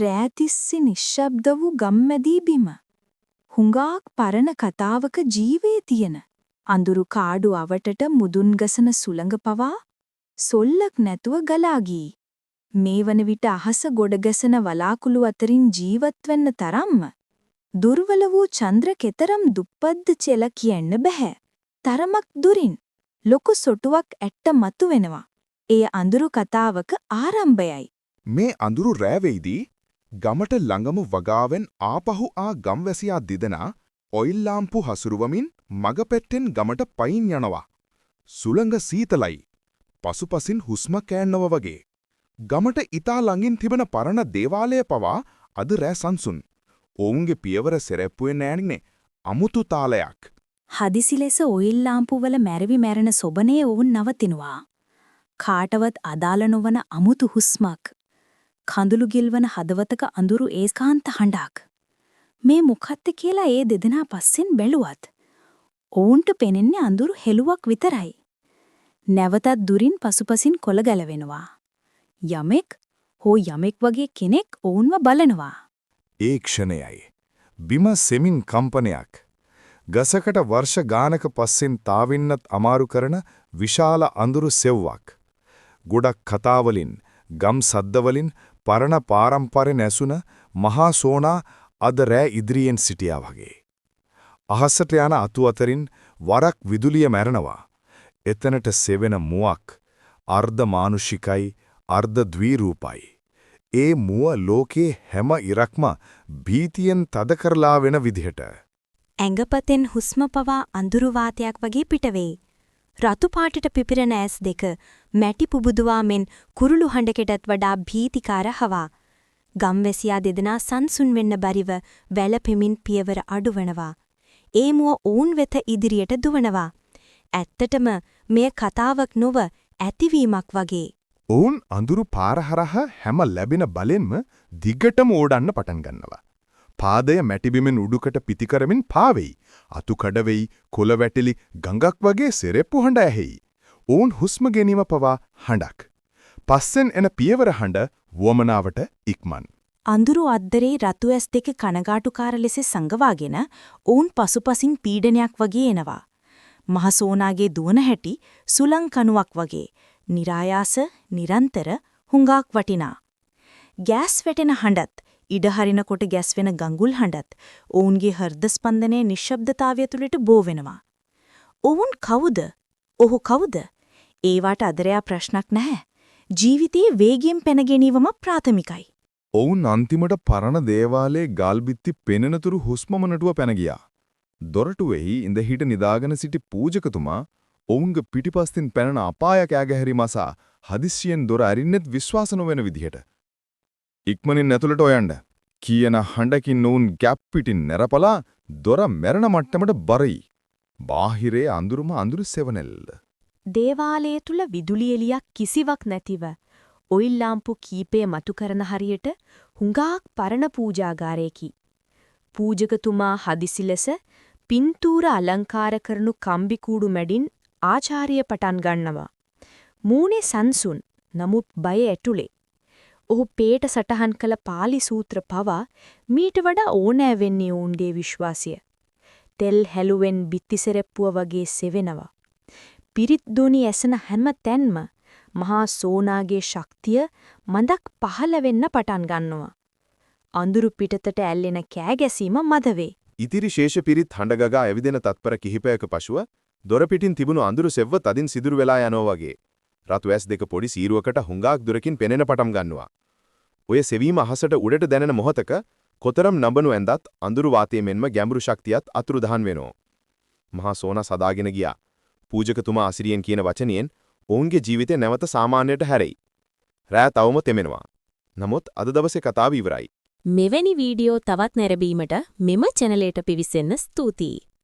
රෑතිස්සි නිශ්ශබ්ද වූ ගම්මැදී බිම. හුඟාක් පරණ කතාවක ජීවේ තියෙන. අඳුරු කාඩු අවටට මුදුන් ගසන සුළඟ පවා සොල්ලක් නැතුව ගලා ගියේ. මේ වන විට අහස ගොඩගැසෙන වලාකුළු අතරින් ජීවත් වෙන්න තරම්ම දුර්වල වූ චන්ද්‍ර කෙතරම් දුප්පත්ද කියලා කියන්න බෑ. තරමක් දුරින් ලොකු සොටුවක් ඇට්ට මතු වෙනවා. එය අඳුරු කතාවක ආරම්භයයි. මේ අඳුරු රෑවේදී ගමට ළඟම වගාවෙන් ආපහු ආ ගම්වැසියා දිදෙනා ඔයිල් ලාම්පු හසුරුවමින් මග පෙට්ටෙන් ගමට පයින් යනවා. සුළඟ සීතලයි. පසුපසින් හුස්ම කෑන්නව වගේ. ගමට ඉතා ළඟින් තිබෙන පරණ දේවාලය පවා අද රෑ සංසුන්. ඔවුන්ගේ පියවර සෙරෙප්පුවේ නෑනේ අමුතු තාලයක්. හදිසි ලෙස ඔයිල් ලාම්පුවල මැරවි මැරෙන සොබනේ ඔවුන් නවතිනවා. කාටවත් අදාළ නොවන අමුතු හුස්මක්. කඳුළු ගිල්වන හදවතක අඳුරු ඒකාන්ත හඬක්. මේ මොකක්ද කියලා ඒ දෙදෙනා පස්සෙන් බැලුවත් ඔවුන්ට පෙනෙන්නේ අඳුරු හෙළුවක් විතරයි. නැවතත් දුරින් පසුපසින් කොළ ගැලවෙනවා. යමෙක් වගේ කෙනෙක් ඔවුන්ව බලනවා. ඒ ක්ෂණයයි. බිම සෙමින් කම්පනයක්. ගසකට වර්ෂ ගානක පස්සෙන් තාවින්නත් අමාරු කරන විශාල අඳුරු සෙව්වක්. ගොඩක් කතාවලින්, ගම් සද්දවලින් පරණ පාරම්පරේ නැසුන මහා සෝනා අද රෑ ඉදිරියෙන් සිටියා වගේ. අහසට යන අතු අතරින් වරක් විදුලිය මැරෙනවා. එතනට සෙවෙන මුවක් අර්ධ මානුෂිකයි, අර්ධ ද්විරූපයි. ඒ මුව ලෝකේ හැම ඉරක්ම භීතියෙන් තද කරලා වෙන විදිහට. ඇඟපතෙන් හුස්ම පවා අඳුරු වාතයක් වගේ පිටවෙයි. රතු පාටට පිපිරෙන ඇස් දෙක මැටි පුබුදුවා මෙන් කුරුළු හඬකටත් වඩා භීතිකාර හවා. ගම්වැසියා දෙදෙනා සංසුන් වෙන්න බැරිව වැළපෙමින් පියවර අඩුවනවා. ඒ මුව ඔවුන් වෙත ඉදිරියට දුවනවා. ඇත්තටම මෙය කතාවක් නොව ඇතිවීමක් වගේ. ඔවුන් අඳුරු පාර හරහා හැම ලැබෙන බලෙන්ම දිගටම ඕඩන්න පටන් ගන්නවා. පාදය මැටිබිමෙන් උඩුකට පිටි කරමින් පාවෙයි. අතු කඩ වෙයි, කොළ වැටිලි ගඟක් වගේ සෙරෙප්පු හඬ ඇහෙයි. ඔවුන් හුස්ම ගැනීම පවා හඬක්. පස්සෙන් එන පියවර හඬ වමනාවට ඉක්මන්. අඳුරු අද්දරේ රතු ඇස් දෙක කනගාටුකාර ලෙස සංගවාගෙන ඔවුන් පසුපසින් පීඩනයක් වගේ එනවා. මහසෝනාගේ දුවන හැටි සුලං කණුවක් වගේ. නිරායාස, නිරන්තර, හුඟක් වටිනා. ගෑස් වැටෙන හඬත්, ඉඩ හරිනකොට ගැස්වෙන ගඟුල් හඬත් ඔවුන්ගේ හෘද ස්පන්දනයේ නිශ්ශබ්දතාවය තුළට බෝ වෙනවා. ඔවුන් කවුද? ඔහු කවුද? ඒවට අදරයා ප්‍රශ්නක් නැහැ. ජීවිතයේ වේගයෙන් පැන ගැනීමම ප්‍රාථමිකයි. ඔවුන් අන්තිමට පරණ දේවාලයේ ගල්බිත්ති පෙනෙනතුරු හුස්මම නටුව පැන ගියා. දොරටුවේහි ඉඳ හිට නිදාගෙන සිටි පූජකතුමා ඔවුන්ගේ පිටිපස්තින් පැනන අපායක් ඈගැහැරි මසා හදිස්සියෙන් දොර අරින්නෙත් විශ්වාස නොවන විදිහට. ඉක්මනින් ඇතුළට ඔයන්න කියන හඬකින් ඔවුන් ගැප් පිටින් නැරපලා දොර මැරෙන මට්ටමට බරයි. බාහිරේ අඳුරුම අඳුරු සෙවණෙල්ල. දේවාලයේ තුල විදුලි එළියක් කිසිවක් නැතිව ඔයිල් ලාම්පු කීපය මතු කරන හරියට හුඟක් පරණ පූජාගාරයකි. පූජකතුමා හදිසි ලෙස පින්තූර අලංකාර කරනු කම්බි කූඩු මැඩින් ආචාර්ය පටන් ගන්නවා. මූණේ සංසුන්, නමුත් බය ඇතුලේ. ඔහු පේට සටහන් කළ පාලි සූත්‍ර පවා මීට වඩා ඕනෑ වෙන්නේ ඔවුන්ගේ විශ්වාසය. තෙල් හැලුවෙන් බිත්තිසෙරෙප්පුව වගේ සෙවෙනවා. පිරිත් දුනි ඇසෙන හැම තැන්ම මහා සෝනාගේ ශක්තිය මඳක් පහළ වෙන්න පටන් ගන්නවා. අඳුරු පිටතට ඇල්ලෙන කෑගැසීම මද වේ. ඉතිරි ශේෂ පිරිත් හඬගගා ඇවිදෙන තත්පර කිහිපයක පසුව දොර පිටින් තිබුණු අඳුරු සෙව්ව තදින් සිදුරු වෙලා යනවා වගේ. රතු ඇස් දෙක පොඩි සීරුවකට හුඟක් දුරකින් පෙනෙන පටන් ගන්නවා. ඔය සෙවීම අහසට උඩට දැනෙන මොහොතක කොතරම් නඹනු ඇඳත් අඳුරු වාතයේ මෙන්ම ගැඹුරු ශක්තියත් අතුරුදහන් වෙනවා. මහා සෝනා සදාගෙන ගියා. පූජකතුමා අසිරියෙන් කියන වචනයෙන් ඔවුන්ගේ ජීවිතය නැවත සාමාන්‍යයට හැරෙයි. රෑ තවම තෙමෙනවා. නමුත් අද දවසේ කතාව ඉවරයි. මෙවැනි වීඩියෝ තවත් නැරඹීමට මෙම චැනලයට පිවිසෙන්න ස්තුතියි.